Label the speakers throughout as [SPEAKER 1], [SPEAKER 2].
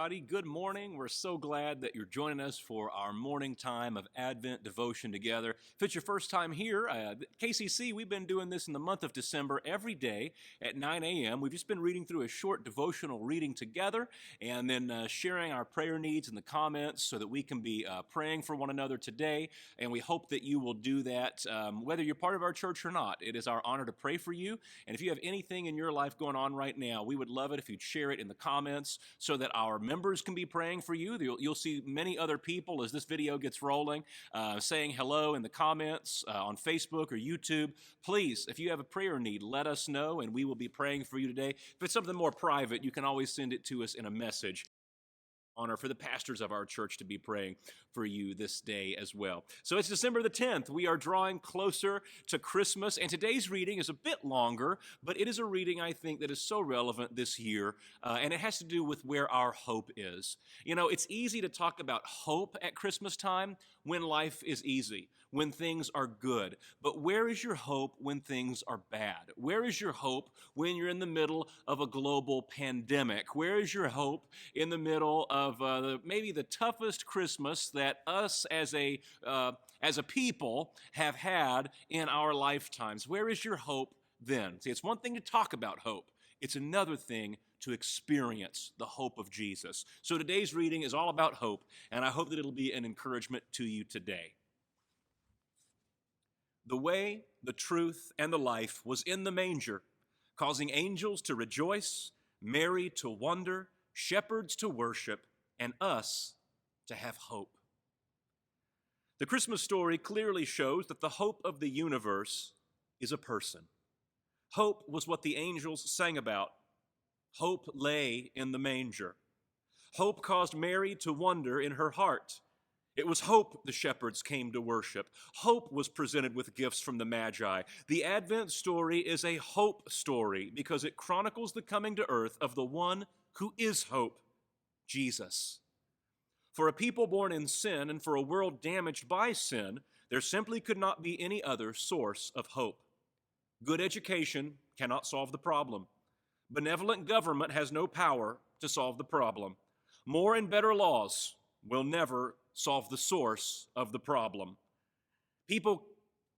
[SPEAKER 1] everybody. Good morning. We're so glad that you're joining us for our morning time of Advent devotion together. If it's your first time here, KCC, we've been doing this in the month of December every day at 9 a.m. We've just been reading through a short devotional reading together and then sharing our prayer needs in the comments so that we can be praying for one another today. And we hope that you will do that whether you're part of our church or not. It is our honor to pray for you. And if you have anything in your life going on right now, we would love it if you'd share it in the comments so that our members can be praying for you. You'll see many other people as this video gets rolling saying hello in the comments on Facebook or YouTube. Please, if you have a prayer need, let us know and we will be praying for you today. If it's something more private, you can always send it to us in a message. Honor for the pastors of our church to be praying for you this day as well. So it's December the 10th. We are drawing closer to Christmas, and today's reading is a bit longer, but it is a reading I think that is so relevant this year, and it has to do with where our hope is. You know, it's easy to talk about hope at Christmas time when life is easy, when things are good. But where is your hope when things are bad? Where is your hope when you're in the middle of a global pandemic? Where is your hope in the middle of maybe the toughest Christmas that us as a people have had in our lifetimes? Where is your hope then? See, it's one thing to talk about hope. It's another thing to experience the hope of Jesus. So today's reading is all about hope, and I hope that it'll be an encouragement to you today. The way, the truth, and the life was in the manger, causing angels to rejoice, Mary to wonder, shepherds to worship, and us to have hope. The Christmas story clearly shows that the hope of the universe is a person. Hope was what the angels sang about. Hope lay in the manger. Hope caused Mary to wonder in her heart. It was hope the shepherds came to worship. Hope was presented with gifts from the Magi. The Advent story is a hope story because it chronicles the coming to earth of the one who is hope, Jesus. For a people born in sin and for a world damaged by sin, there simply could not be any other source of hope. Good education cannot solve the problem. Benevolent government has no power to solve the problem. More and better laws will never solve the source of the problem. People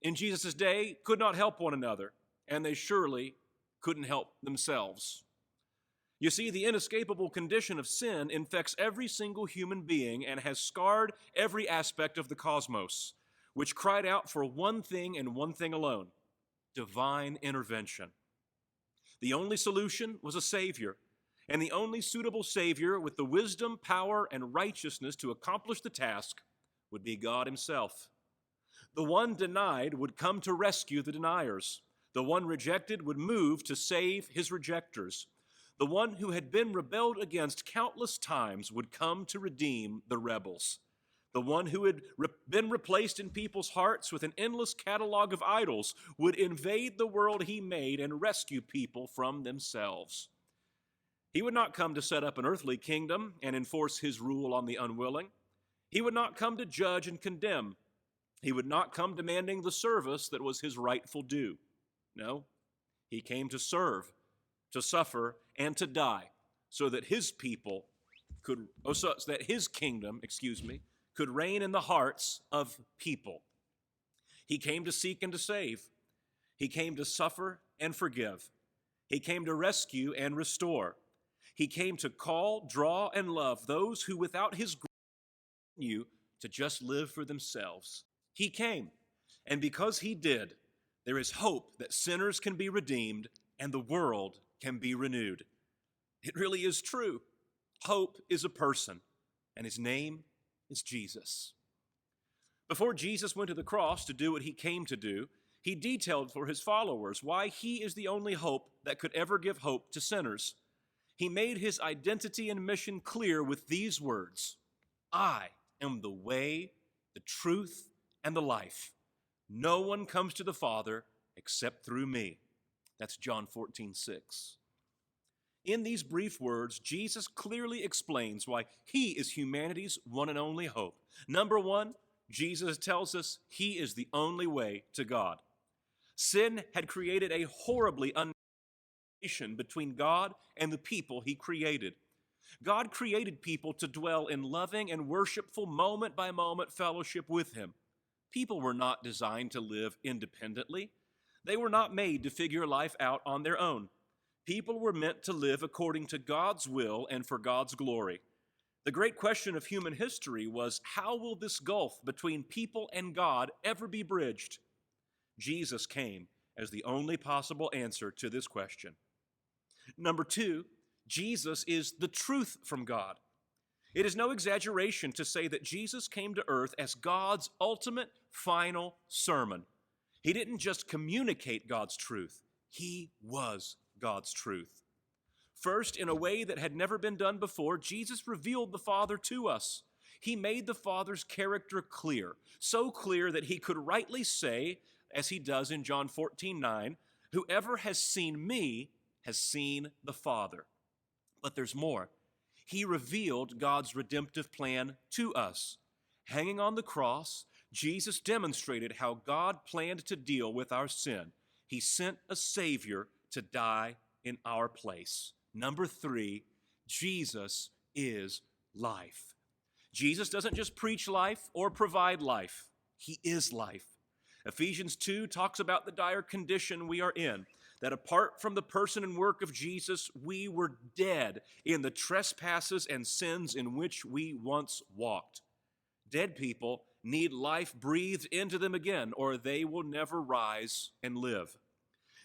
[SPEAKER 1] in Jesus' day could not help one another, and they surely couldn't help themselves. You see, the inescapable condition of sin infects every single human being and has scarred every aspect of the cosmos, which cried out for one thing and one thing alone: divine intervention. The only solution was a Savior, and the only suitable Savior with the wisdom, power, and righteousness to accomplish the task would be God Himself. The one denied would come to rescue the deniers. The one rejected would move to save His rejectors. The one who had been rebelled against countless times would come to redeem the rebels. The one who had been replaced in people's hearts with an endless catalog of idols would invade the world He made and rescue people from themselves. He would not come to set up an earthly kingdom and enforce His rule on the unwilling. He would not come to judge and condemn. He would not come demanding the service that was His rightful due. No, He came to serve, to suffer, and to die so that His people so that His kingdom, could reign in the hearts of people. He came to seek and to save. He came to suffer and forgive. He came to rescue and restore. He came to call, draw, and love those who without His grace continue to just live for themselves. He came, and because He did, there is hope that sinners can be redeemed and the world can be renewed. It really is true. Hope is a person, and His name is Jesus. Before Jesus went to the cross to do what He came to do, He detailed for His followers why He is the only hope that could ever give hope to sinners. He made His identity and mission clear with these words: I am the way, the truth, and the life. No one comes to the Father except through me. That's John 14:6. In these brief words, Jesus clearly explains why He is humanity's one and only hope. Number one, Jesus tells us He is the only way to God. Sin had created a horribly unnatural between God and the people He created. God created people to dwell in loving and worshipful moment by moment fellowship with Him. People were not designed to live independently. They were not made to figure life out on their own. People were meant to live according to God's will and for God's glory. The great question of human history was, how will this gulf between people and God ever be bridged? Jesus came as the only possible answer to this question. Number two, Jesus is the truth from God. It is no exaggeration to say that Jesus came to earth as God's ultimate final sermon. He didn't just communicate God's truth. He was God's truth. First, in a way that had never been done before, Jesus revealed the Father to us. He made the Father's character clear, so clear that he could rightly say, as he does in John 14:9, "Whoever has seen me has seen the Father." But there's more. He revealed God's redemptive plan to us. Hanging on the cross, Jesus demonstrated how God planned to deal with our sin. He sent a Savior to die in our place. Number three, Jesus is life. Jesus doesn't just preach life or provide life. He is life. Ephesians 2 talks about the dire condition we are in, that apart from the person and work of Jesus, we were dead in the trespasses and sins in which we once walked. Dead people need life breathed into them again, or they will never rise and live.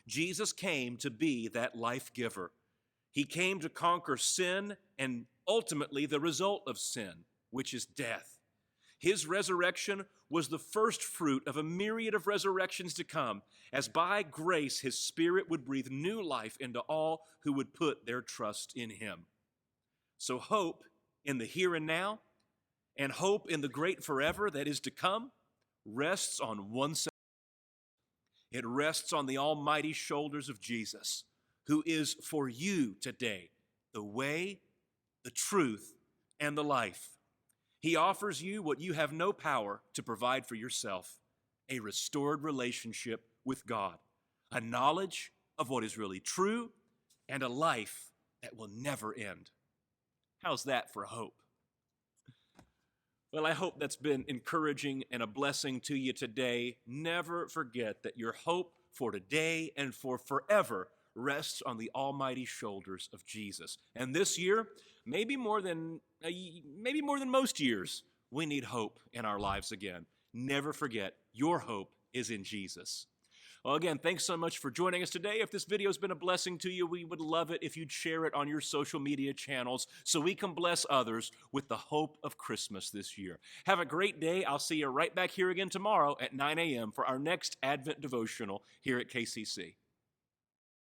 [SPEAKER 1] Jesus came to be that life giver. He came to conquer sin and ultimately the result of sin, which is death. His resurrection was the first fruit of a myriad of resurrections to come, as by grace his Spirit would breathe new life into all who would put their trust in him. So hope in the here and now, and hope in the great forever that is to come, rests on one side. It rests on the almighty shoulders of Jesus, who is for you today the way, the truth, and the life. He offers you what you have no power to provide for yourself, a restored relationship with God, a knowledge of what is really true, and a life that will never end. How's that for hope? Well, I hope that's been encouraging and a blessing to you today. Never forget that your hope for today and for forever rests on the almighty shoulders of Jesus. And this year, maybe more than most years, we need hope in our lives again. Never forget, your hope is in Jesus. Well, again, thanks so much for joining us today. If this video has been a blessing to you, we would love it if you'd share it on your social media channels so we can bless others with the hope of Christmas this year. Have a great day. I'll see you right back here again tomorrow at 9 a.m. for our next Advent devotional here at KCC.